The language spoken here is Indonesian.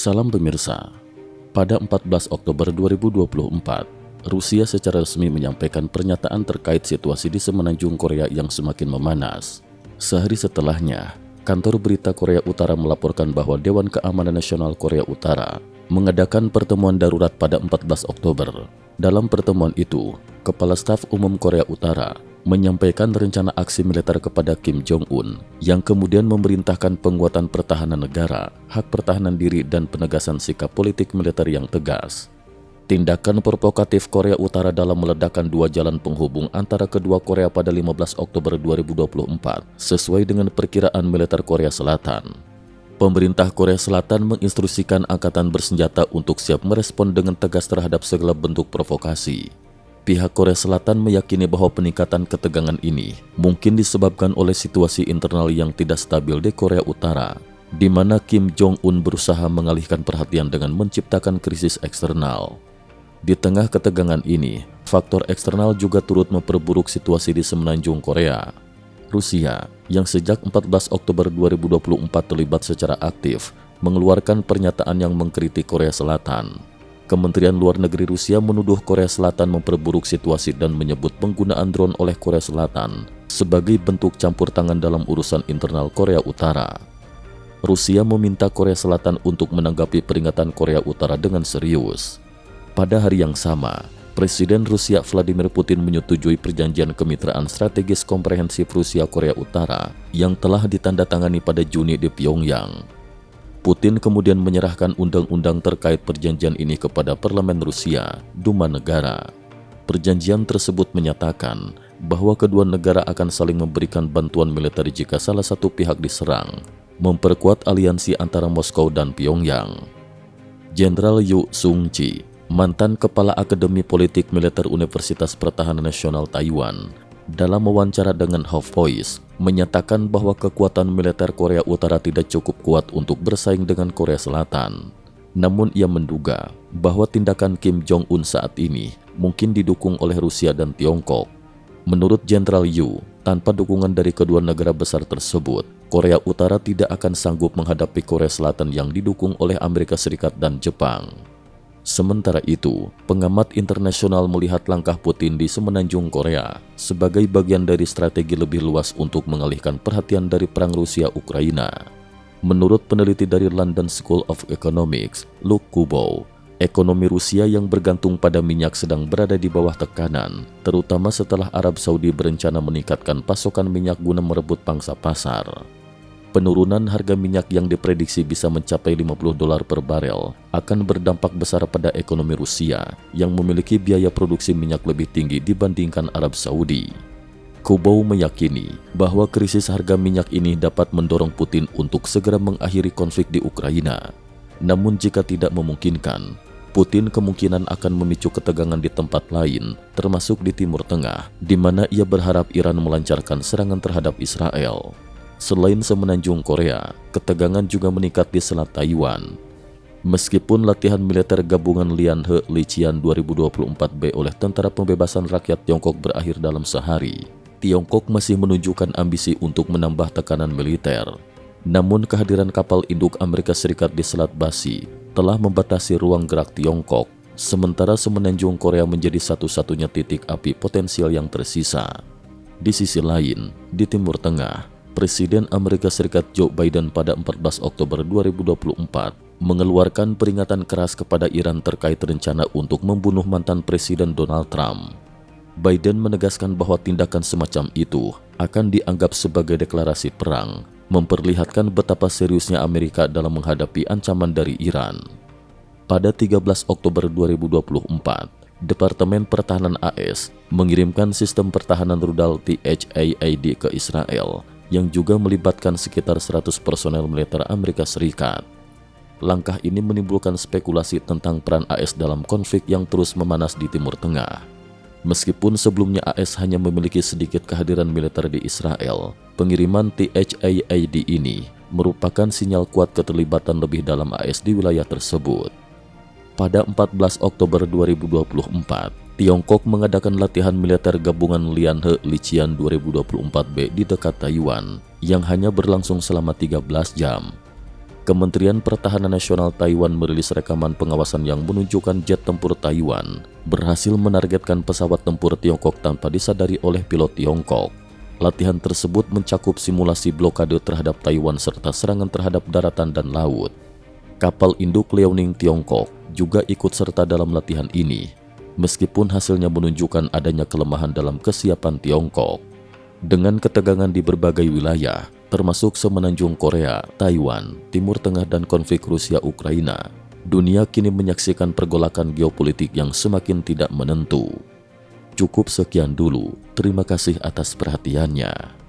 Salam pemirsa, pada 14 Oktober 2024, Rusia secara resmi menyampaikan pernyataan terkait situasi di semenanjung Korea yang semakin memanas. Sehari setelahnya, kantor berita Korea Utara melaporkan bahwa Dewan Keamanan Nasional Korea Utara mengadakan pertemuan darurat pada 14 Oktober. Dalam pertemuan itu, Kepala Staf Umum Korea Utara menyampaikan rencana aksi militer kepada Kim Jong-un yang kemudian memerintahkan penguatan pertahanan negara, hak pertahanan diri dan penegasan sikap politik militer yang tegas. Tindakan provokatif Korea Utara dalam meledakkan dua jalan penghubung antara kedua Korea pada 15 Oktober 2024 sesuai dengan perkiraan militer Korea Selatan. Pemerintah Korea Selatan menginstruksikan angkatan bersenjata untuk siap merespon dengan tegas terhadap segala bentuk provokasi. Pihak Korea Selatan meyakini bahwa peningkatan ketegangan ini mungkin disebabkan oleh situasi internal yang tidak stabil di Korea Utara, di mana Kim Jong-un berusaha mengalihkan perhatian dengan menciptakan krisis eksternal. Di tengah ketegangan ini, faktor eksternal juga turut memperburuk situasi di semenanjung Korea. Rusia, yang sejak 14 Oktober 2024 terlibat secara aktif, mengeluarkan pernyataan yang mengkritik Korea Selatan. Kementerian Luar Negeri Rusia menuduh Korea Selatan memperburuk situasi dan menyebut penggunaan drone oleh Korea Selatan sebagai bentuk campur tangan dalam urusan internal Korea Utara. Rusia meminta Korea Selatan untuk menanggapi peringatan Korea Utara dengan serius. Pada hari yang sama, Presiden Rusia Vladimir Putin menyetujui perjanjian kemitraan strategis komprehensif Rusia-Korea Utara yang telah ditandatangani pada Juni di Pyongyang. Putin kemudian menyerahkan undang-undang terkait perjanjian ini kepada Parlemen Rusia, Duma Negara. Perjanjian tersebut menyatakan bahwa kedua negara akan saling memberikan bantuan militer jika salah satu pihak diserang, memperkuat aliansi antara Moskow dan Pyongyang. Jenderal Yu Sung-chi, mantan Kepala Akademi Politik Militer Universitas Pertahanan Nasional Taiwan, dalam wawancara dengan Half Voice, menyatakan bahwa kekuatan militer Korea Utara tidak cukup kuat untuk bersaing dengan Korea Selatan. Namun ia menduga bahwa tindakan Kim Jong-un saat ini mungkin didukung oleh Rusia dan Tiongkok. Menurut Jenderal Yu, tanpa dukungan dari kedua negara besar tersebut, Korea Utara tidak akan sanggup menghadapi Korea Selatan yang didukung oleh Amerika Serikat dan Jepang. Sementara itu, pengamat internasional melihat langkah Putin di semenanjung Korea sebagai bagian dari strategi lebih luas untuk mengalihkan perhatian dari perang Rusia-Ukraina. Menurut peneliti dari London School of Economics, Luke Kubow, ekonomi Rusia yang bergantung pada minyak sedang berada di bawah tekanan, terutama setelah Arab Saudi berencana meningkatkan pasokan minyak guna merebut pangsa pasar. Penurunan harga minyak yang diprediksi bisa mencapai $50 per barel akan berdampak besar pada ekonomi Rusia yang memiliki biaya produksi minyak lebih tinggi dibandingkan Arab Saudi. Kubow meyakini bahwa krisis harga minyak ini dapat mendorong Putin untuk segera mengakhiri konflik di Ukraina. Namun jika tidak memungkinkan, Putin kemungkinan akan memicu ketegangan di tempat lain, termasuk di Timur Tengah, di mana ia berharap Iran melancarkan serangan terhadap Israel. Selain semenanjung Korea, ketegangan juga meningkat di Selat Taiwan. Meskipun latihan militer gabungan Lianhe Liqian 2024B oleh Tentara Pembebasan Rakyat Tiongkok berakhir dalam sehari, Tiongkok masih menunjukkan ambisi untuk menambah tekanan militer. Namun kehadiran kapal induk Amerika Serikat di Selat Basi telah membatasi ruang gerak Tiongkok, sementara semenanjung Korea menjadi satu-satunya titik api potensial yang tersisa. Di sisi lain, di Timur Tengah, Presiden Amerika Serikat Joe Biden pada 14 Oktober 2024 mengeluarkan peringatan keras kepada Iran terkait rencana untuk membunuh mantan Presiden Donald Trump. Biden menegaskan bahwa tindakan semacam itu akan dianggap sebagai deklarasi perang, memperlihatkan betapa seriusnya Amerika dalam menghadapi ancaman dari Iran. Pada 13 Oktober 2024, Departemen Pertahanan AS mengirimkan sistem pertahanan rudal THAAD ke Israel, yang juga melibatkan sekitar 100 personel militer Amerika Serikat. Langkah ini menimbulkan spekulasi tentang peran AS dalam konflik yang terus memanas di Timur Tengah. Meskipun sebelumnya AS hanya memiliki sedikit kehadiran militer di Israel, pengiriman THAAD ini merupakan sinyal kuat keterlibatan lebih dalam AS di wilayah tersebut. Pada 14 Oktober 2024, Tiongkok mengadakan latihan militer gabungan Lianhe Liqian 2024B di dekat Taiwan yang hanya berlangsung selama 13 jam. Kementerian Pertahanan Nasional Taiwan merilis rekaman pengawasan yang menunjukkan jet tempur Taiwan berhasil menargetkan pesawat tempur Tiongkok tanpa disadari oleh pilot Tiongkok. Latihan tersebut mencakup simulasi blokade terhadap Taiwan serta serangan terhadap daratan dan laut. Kapal induk Liaoning Tiongkok juga ikut serta dalam latihan ini, meskipun hasilnya menunjukkan adanya kelemahan dalam kesiapan Tiongkok. Dengan ketegangan di berbagai wilayah, termasuk semenanjung Korea, Taiwan, Timur Tengah dan konflik Rusia-Ukraina, dunia kini menyaksikan pergolakan geopolitik yang semakin tidak menentu. Cukup sekian dulu, terima kasih atas perhatiannya.